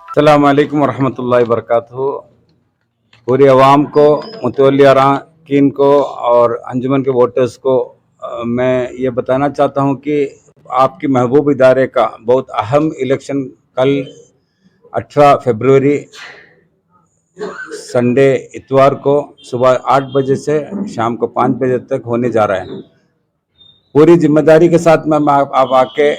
अस्सलाम वालेकुम वरहमतुल्लाहि वबरकातुहू। पूरी आवाम को, मुतवल्ली अरकान को और अंजुमन के वोटर्स को मैं ये बताना चाहता हूँ कि आपकी महबूब इदारे का बहुत अहम इलेक्शन कल 18 फरवरी संडे इतवार को सुबह 8 बजे से शाम को 5 बजे तक होने जा रहा है। पूरी जिम्मेदारी के साथ में आप आके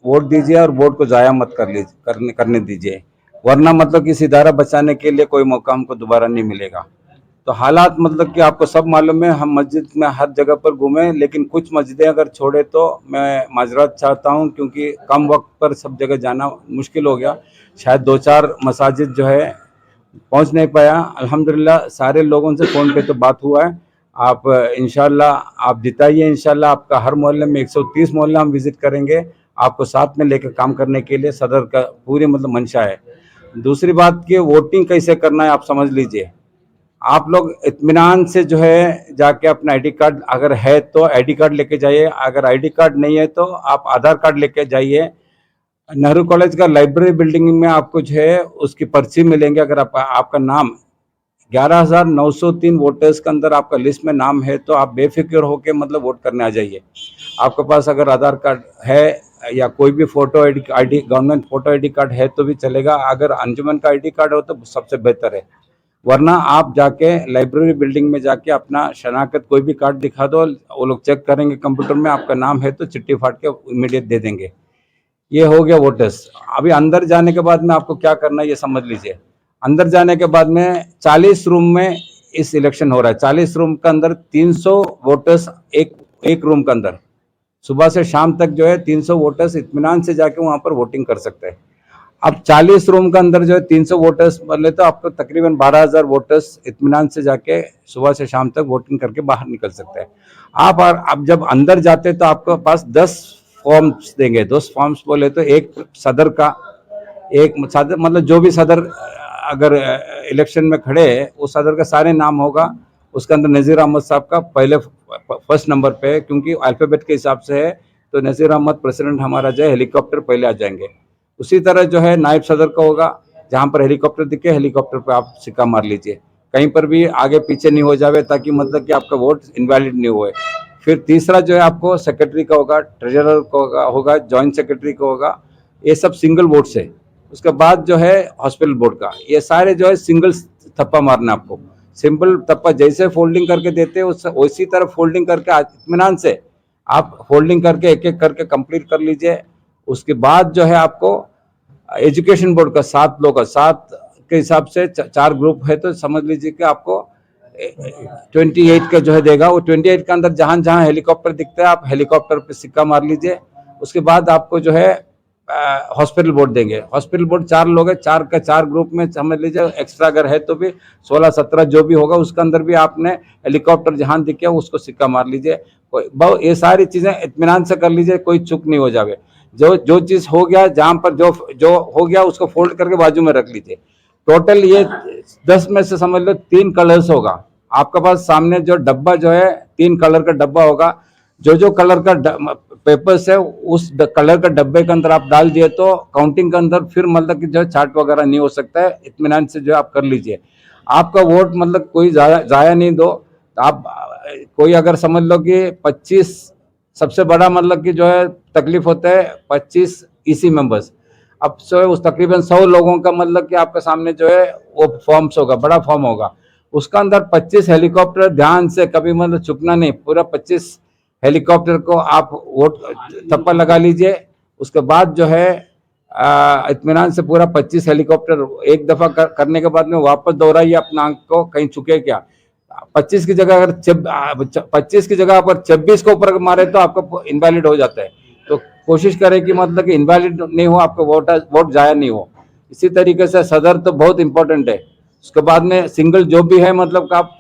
वोट दीजिए और वोट को ज़ाया मत करने दीजिए, वरना मतलब कि इस इदारा बचाने के लिए कोई मौका हमको दोबारा नहीं मिलेगा। तो हालात मतलब कि आपको सब मालूम है, हम मस्जिद में हर जगह पर घूमे, लेकिन कुछ मस्जिदें अगर छोड़े तो मैं माजरत चाहता हूं, क्योंकि कम वक्त पर सब जगह जाना मुश्किल हो गया। शायद 2-4 मसाजिद जो है पहुंच नहीं पाया। अल्हम्दुलिल्लाह सारे लोगों से फ़ोन पे तो बात हुआ है। आप इंशाल्लाह आप जिताइए। इंशाल्लाह आपका हर मोहल्ले में 130 मोहल्ला हम विज़िट करेंगे, आपको साथ में लेकर काम करने के लिए सदर का पूरी मतलब मंशा है। दूसरी बात कि वोटिंग कैसे करना है आप समझ लीजिए। आप लोग इत्मीनान से जो है जाके अपना आईडी कार्ड अगर है तो आईडी कार्ड लेके जाइए, अगर आईडी कार्ड नहीं है तो आप आधार कार्ड लेके जाइए। नेहरू कॉलेज का लाइब्रेरी बिल्डिंग में आपको जो है उसकी पर्ची मिलेंगे। अगर आपका नाम 11,903 वोटर्स के अंदर आपका लिस्ट में नाम है तो आप बेफिक्र होकर मतलब वोट करने आ जाइए। आपके पास अगर आधार कार्ड है या कोई भी photo ID government photo ID card है तो भी चलेगा। अगर अंजुमन का आईडी कार्ड हो तो सबसे बेहतर है, वरना आप जाके लाइब्रेरी बिल्डिंग में जाके अपना शनाख्त कोई भी कार्ड दिखा दो, वो लोग चेक करेंगे कंप्यूटर में, आपका नाम है तो चिट्ठी फाड़ के इमीडिएट दे देंगे। ये हो गया वोटर्स। अभी अंदर जाने के बाद में आपको क्या करना है ये समझ लीजिए। अंदर जाने के बाद में 40 रूम में इस इलेक्शन हो रहा है। 40 रूम के अंदर 300 वोटर्स एक रूम के अंदर, सुबह से शाम तक जो है 300 वोटर्स इत्मीनान से जाके वहां पर वोटिंग कर सकते हैं। अब 40 रूम के अंदर जो है 300 वोटर्स बदले तो आपको तकरीबन 12,000 वोटर्स इत्मीनान से जाके सुबह से शाम तक वोटिंग करके बाहर निकल सकते हैं। आप अब जब अंदर जाते तो आपके पास 10 फॉर्म्स देंगे। 10 फॉर्म्स बोले तो एक सदर का, एक सदर मतलब जो भी सदर अगर इलेक्शन में खड़े है उस सदर का सारे नाम होगा। उसके अंदर नज़ीर अहमद साहब का पहले फर्स्ट नंबर पे है, क्योंकि अल्फ़ाबेट के हिसाब से है तो नज़ीर अहमद प्रेसिडेंट हमारा जो है हेलीकॉप्टर पहले आ जाएंगे। उसी तरह जो है नायब सदर का होगा, जहाँ पर हेलीकॉप्टर दिखे हेलीकॉप्टर पे आप सिक्का मार लीजिए, कहीं पर भी आगे पीछे नहीं हो जावे, ताकि मतलब कि आपका वोट इनवैलिड नहीं हुए। फिर तीसरा जो है आपको सेक्रेटरी का होगा, ट्रेजरर का होगा, जॉइंट सेक्रेटरी का होगा, ये सब सिंगल वोट से। उसके बाद जो है हॉस्पिटल बोर्ड का, ये सारे जो है सिंगल थप्पा मारना आपको। सिंपल थप्पा जैसे फोल्डिंग करके देते हैं उसी तरह फोल्डिंग करके इत्मीनान से आप फोल्डिंग करके एक एक करके कंप्लीट कर लीजिए। उसके बाद जो है आपको एजुकेशन बोर्ड का 7 लोग का 7 के हिसाब से 4 ग्रुप है तो समझ लीजिए कि आपको 28 का जो है देगा। वो 28 के अंदर जहां जहां हेलीकॉप्टर दिखता है आप हेलीकॉप्टर पे सिक्का मार लीजिए। उसके बाद आपको जो है हॉस्पिटल बोर्ड देंगे। हॉस्पिटल बोर्ड 4 लोग है, 4 का 4 ग्रुप में समझ लीजिए, एक्स्ट्रा अगर है तो भी 16-17 जो भी होगा उसके अंदर भी आपने हेलीकॉप्टर जहां दिखे उसको सिक्का मार लीजिए। ये सारी चीजें इत्मीनान से कर लीजिए, कोई चूक नहीं हो जावे। जो चीज हो गया, जहां पर जो हो गया उसको फोल्ड करके बाजू में रख लीजिए। टोटल ये 10 में से समझ लो 3 कलर्स होगा आपके पास। सामने जो डब्बा जो है 3 कलर का डब्बा होगा। जो कलर का पेपर्स है उस कलर का डब्बे के अंदर आप डाल दिए तो काउंटिंग के अंदर फिर मतलब कि जो है चार्ट वगैरह नहीं हो सकता है। इत्मीनान से जो आप कर लीजिए। आपका वोट मतलब कोई जाया नहीं दो। आप कोई अगर समझ लो कि 25 सबसे बड़ा मतलब कि जो है तकलीफ होता है 25 ईसी मेंबर्स। अब उस तकरीबन 100 लोगों का मतलब कि आपके सामने जो है वो फॉर्म्स होगा, बड़ा फॉर्म होगा। उसका अंदर 25 हेलीकॉप्टर ध्यान से कभी मतलब चुकना नहीं, पूरा 25 हेलीकॉप्टर को आप वोट थप्पा लगा लीजिए। उसके बाद जो है इत्मीनान से पूरा 25 हेलीकॉप्टर एक दफा करने के बाद में वापस दोहराइए अपना आंख को, कहीं चुके क्या। 25 की जगह अगर 25 की जगह पर 26 को ऊपर मारे तो आपको इनवैलिड हो जाता है। तो कोशिश करें कि मतलब कि इनवैलिड नहीं हो, आपका वोट जाया नहीं हो। इसी तरीके से सदर तो बहुत इंपॉर्टेंट है। उसके बाद में सिंगल जो भी है मतलब कि आप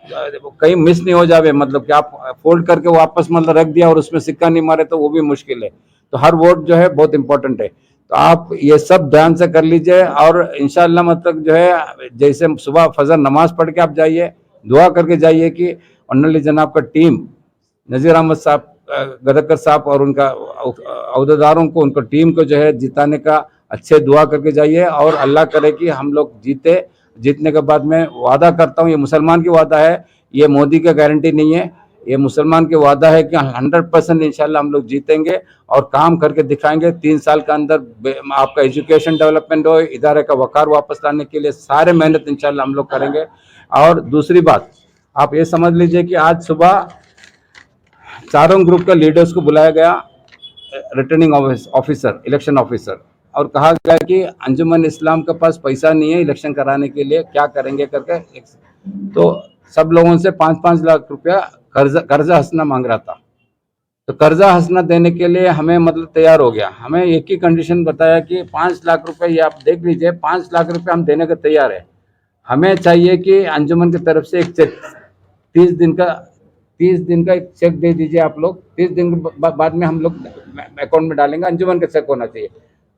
कहीं मिस नहीं हो जावे, मतलब कि आप फोल्ड करके वापस मतलब रख दिया और उसमें सिक्का नहीं मारे तो वो भी मुश्किल है। तो हर वोट जो है बहुत इंपॉर्टेंट है। तो आप ये सब ध्यान से कर लीजिए और इंशाल्लाह मतलब जो है जैसे सुबह फजर नमाज पढ़ के आप जाइए, दुआ करके जाइए कि ऑनरली जनाब का टीम नज़ीर अहमद साहब, गदकर साहब और उनका अहदेदारों को, उनको टीम को जो है जिताने का अच्छे दुआ करके जाइए और अल्लाह करे कि हम लोग जीते। जीतने के बाद मैं वादा करता हूँ, ये मुसलमान की वादा है, ये मोदी का गारंटी नहीं है, ये मुसलमान की वादा है कि 100% इंशाल्लाह हम लोग जीतेंगे और काम करके दिखाएंगे। 3 साल के अंदर आपका एजुकेशन डेवलपमेंट हो, इदारे का वकार वापस लाने के लिए सारे मेहनत इंशाल्लाह हम लोग करेंगे। और दूसरी बात, आप ये समझ लीजिए कि आज सुबह चारों ग्रुप के लीडर्स को बुलाया गया, रिटर्निंग ऑफिसर, इलेक्शन ऑफिसर, और कहा गया कि अंजुमन इस्लाम के पास पैसा नहीं है इलेक्शन कराने के लिए, क्या करेंगे करके। तो सब लोगों से 5-5 लाख रुपया कर्जा हंसना मांग रहा था। तो कर्जा हंसना देने के लिए हमें मतलब तैयार हो गया। हमें एक ही कंडीशन बताया कि 5 लाख रुपए, ये आप देख लीजिए, 5 लाख रुपए हम देने को तैयार है। हमें चाहिए कि अंजुमन की तरफ से एक चेक 30 दिन का एक चेक दे दीजिए आप लोग। 30 दिन के बाद में हम लोग अकाउंट में डालेंगे। अंजुमन का चेक होना चाहिए,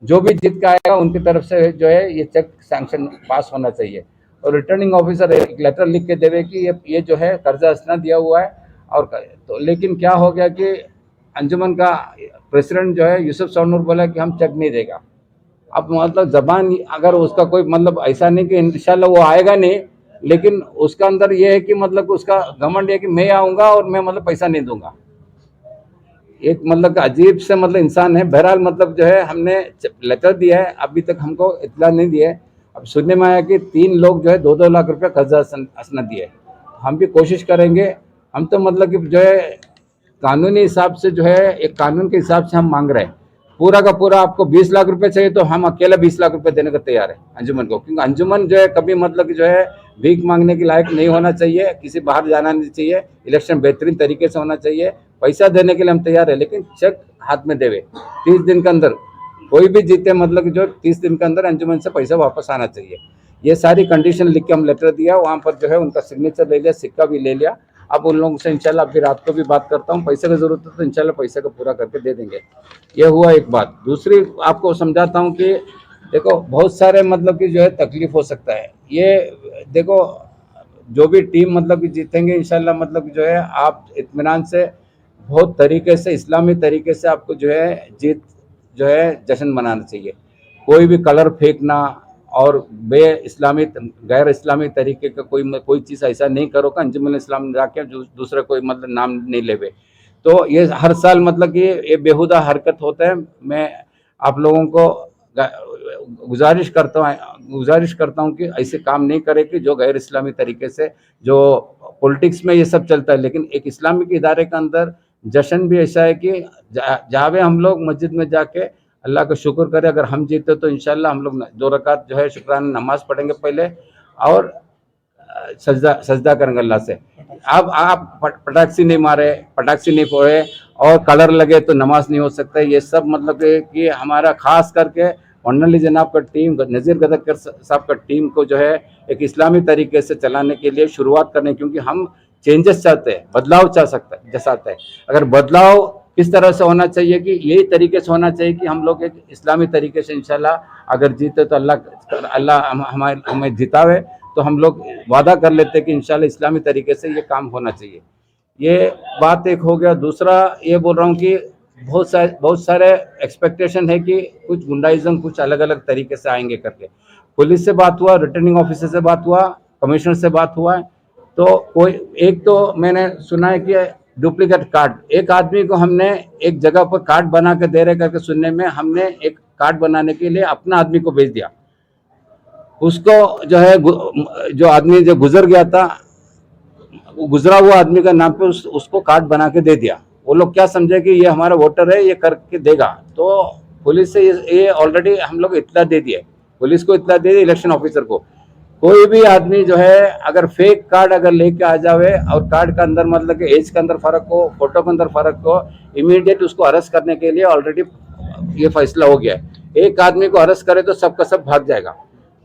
जो भी जीत का आएगा उनकी तरफ से जो है ये चेक सैंक्शन पास होना चाहिए। और रिटर्निंग ऑफिसर एक लेटर लिख के देवे कि ये जो है कर्जा हंसना दिया हुआ है। और तो लेकिन क्या हो गया कि अंजुमन का प्रेसिडेंट जो है यूसुफ सोनूर बोला कि हम चेक नहीं देगा। अब मतलब जबान, अगर उसका कोई मतलब ऐसा नहीं कि इंशाल्लाह वो आएगा नहीं, लेकिन उसका अंदर ये है कि मतलब उसका घमंड है कि मैं आऊँगा और मैं मतलब पैसा नहीं दूंगा। एक मतलब अजीब से मतलब इंसान है। बहरहाल मतलब जो है हमने लेटर दिया है, अभी तक हमको इतला नहीं दिया है। अब सुनने में आया कि 3 लोग जो है 2-2 लाख रुपया कर्जा हंसना दिए। हम भी कोशिश करेंगे। हम तो मतलब कि जो है कानूनी हिसाब से जो है, एक कानून के हिसाब से हम मांग रहे हैं। पूरा का पूरा आपको 20 लाख रुपए चाहिए तो हम अकेला 20 लाख रुपए देने को तैयार है अंजुमन को, क्योंकि अंजुमन जो है कभी मतलब जो है भीख मांगने के लायक नहीं होना चाहिए, किसी बाहर जाना नहीं चाहिए, इलेक्शन बेहतरीन तरीके से होना चाहिए। पैसा देने के लिए हम तैयार है, लेकिन चेक हाथ में देवे। 30 दिन के अंदर कोई भी जीते, मतलब जो 30 दिन के अंदर अंजुमन से पैसा वापस आना चाहिए। ये सारी कंडीशन लिख के हम लेटर दिया, वहाँ पर जो है उनका सिग्नेचर ले लिया, सिक्का भी ले लिया। अब उन लोगों से इंशाल्लाह अभी रात को भी बात करता हूँ। पैसे की जरूरत है तो इंशाल्लाह पैसे को पूरा करके दे देंगे। ये हुआ एक बात। दूसरी आपको समझाता हूँ कि देखो बहुत सारे मतलब कि जो है तकलीफ हो सकता है। ये देखो जो भी टीम मतलब कि जीतेंगे इंशाल्लाह, मतलब जो है आप इत्मीनान से बहुत तरीके से, इस्लामी तरीके से आपको जो है जीत जो है जश्न मनाना चाहिए। कोई भी कलर फेंकना और इस्लामी गैर इस्लामी तरीके का कोई चीज़ ऐसा नहीं करो कि अंजुमन इस्लाम जाके दूसरे कोई मतलब नाम नहीं लेवे। तो ये हर साल मतलब कि ये बेहुदा हरकत होता है। मैं आप लोगों को गुजारिश करता हूँ कि ऐसे काम नहीं करे कि जो गैर इस्लामी तरीके से, जो पॉलिटिक्स में ये सब चलता है, लेकिन एक इस्लामिक इदारे के अंदर जश्न भी ऐसा है कि जावे हम लोग मस्जिद में जाके अल्लाह का शुक्र करें। अगर हम जीते तो इंशाल्लाह हम लोग 2 रकात जो है शुक्राना नमाज पढ़ेंगे पहले, और सजदा करेंगे अल्लाह से। अब आप पटाखी नहीं मारे, पटाखी नहीं फोड़े और कलर लगे तो नमाज नहीं हो सकता। ये सब मतलब कि हमारा खास करके वंडरली जनाब का टीम, नज़ीर गदकर साहब का टीम को जो है एक इस्लामी तरीके से चलाने के लिए शुरुआत करने, क्योंकि हम चेंजेस चाहते हैं, बदलाव चाहते हैं। अगर बदलाव किस तरह से होना चाहिए कि यही तरीके से होना चाहिए कि हम लोग एक इस्लामी तरीके से इंशाल्लाह अगर जीते तो अल्लाह हमें जितावे, तो हम लोग वादा कर लेते कि इंशाल्लाह इस्लामी तरीके से ये काम होना चाहिए। ये बात एक हो गया। दूसरा ये बोल रहा हूँ कि बहुत सारे एक्सपेक्टेशन है कि कुछ गुंडाइज्म कुछ अलग अलग तरीके से आएंगे करके। पुलिस से बात हुआ, रिटर्निंग ऑफिसर से बात हुआ, कमिश्नर से बात हुआ है। तो कोई एक तो मैंने सुना है कि डुप्लीकेट कार्ड, एक आदमी को हमने एक जगह पर कार्ड बना के दे रहे करके सुनने में, हमने एक कार्ड बनाने के लिए अपना आदमी को भेज दिया। उसको जो है जो आदमी जो गुजर गया था, गुजरा हुआ आदमी का नाम पे उसको कार्ड बना के दे दिया। वो लोग क्या समझे कि ये हमारा वोटर है, ये करके देगा। तो पुलिस से ये ऑलरेडी हम लोग इत्तला दे दिए, पुलिस को इत्तला दे दी, इलेक्शन ऑफिसर को। कोई भी आदमी जो है अगर फेक कार्ड अगर लेके आ जावे और कार्ड के अंदर मतलब कि एज के अंदर फर्क हो, फोटो के अंदर फर्क हो, इमीडिएट उसको अरेस्ट करने के लिए ऑलरेडी ये फैसला हो गया है। एक आदमी को अरेस्ट करे तो सबका सब भाग जाएगा।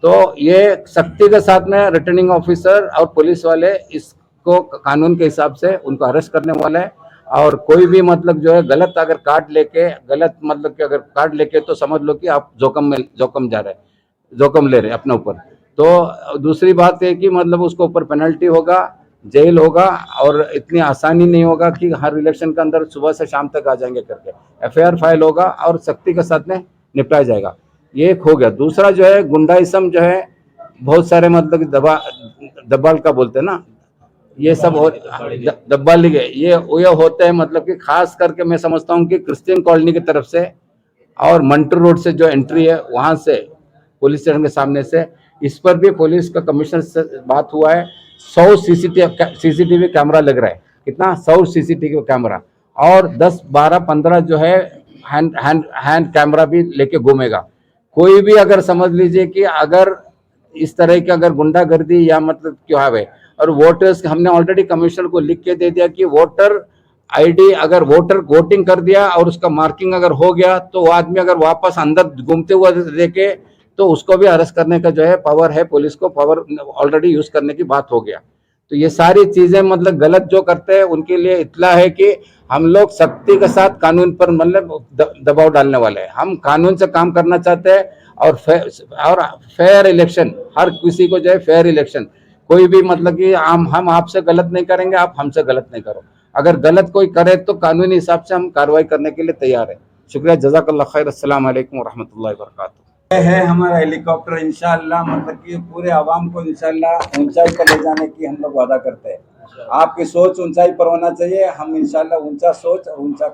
तो ये सख्ती के साथ में रिटर्निंग ऑफिसर और पुलिस वाले इसको कानून के हिसाब से उनको अरेस्ट करने वाले हैं। और कोई भी मतलब जो है गलत अगर कार्ड लेके, गलत मतलब कि अगर कार्ड लेके, तो समझ लो कि आप जोखम जा रहे हैं, जोखम ले रहे हैं अपने ऊपर। तो दूसरी बात है कि मतलब उसको ऊपर पेनल्टी होगा, जेल होगा, और इतनी आसानी नहीं होगा कि हर इलेक्शन के अंदर सुबह से शाम तक आ जाएंगे करके। एफआईआर फाइल होगा और सख्ती के साथ में निपटाया जाएगा। ये एक हो गया। दूसरा जो है गुंडाइज्म जो है, बहुत सारे मतलब कि दबाल का बोलते हैं ना, ये सब हो दब्बाली के ये होते हैं, मतलब कि खास करके मैं समझता हूँ कि क्रिश्चियन कॉलोनी की तरफ से और मंटू रोड से जो एंट्री है वहां से पुलिस स्टेशन के सामने से, इस पर भी पुलिस का कमिश्नर से बात हुआ है। 100 सीसीटीवी कैमरा लग रहा है। कितना? 100 सीसीटीवी कैमरा, और 10 12 15 जो है हैंड कैमरा भी लेके घूमेगा। कोई भी अगर समझ लीजिए कि अगर इस तरह की अगर गुंडागर्दी या मतलब क्या है, और वोटर्स हमने ऑलरेडी कमिश्नर को लिख के दे दिया कि वोटर आईडी अगर वोटर वोटिंग कर दिया और उसका मार्किंग अगर हो गया तो वो आदमी अगर वापस अंदर घूमते हुए देखे तो उसको भी अरेस्ट करने का जो है पावर है, पुलिस को पावर ऑलरेडी यूज करने की बात हो गया। तो ये सारी चीजें मतलब गलत जो करते हैं उनके लिए इतना है कि हम लोग सख्ती के साथ कानून पर मतलब दबाव डालने वाले हैं। हम कानून से काम करना चाहते हैं और फेयर इलेक्शन, हर किसी को जो है फेयर इलेक्शन। कोई भी मतलब कि हम आपसे गलत नहीं करेंगे, आप हमसे गलत नहीं करो। अगर गलत कोई करे तो कानूनी हिसाब से हम कार्रवाई करने के लिए तैयार है। शुक्रिया, जज़ाकल्लाह खैर। अस्सलाम वालेकुम रहमतुल्लाहि व बरकातुहू। है हमारा हेलीकॉप्टर, इंशाअल्लाह मतलब कि पूरे आवाम को इंशाअल्लाह ऊंचाई पर ले जाने की हम लोग वादा करते हैं। आपकी सोच ऊंचाई पर होना चाहिए। हम इंशाअल्लाह ऊंचा सोच और ऊंचा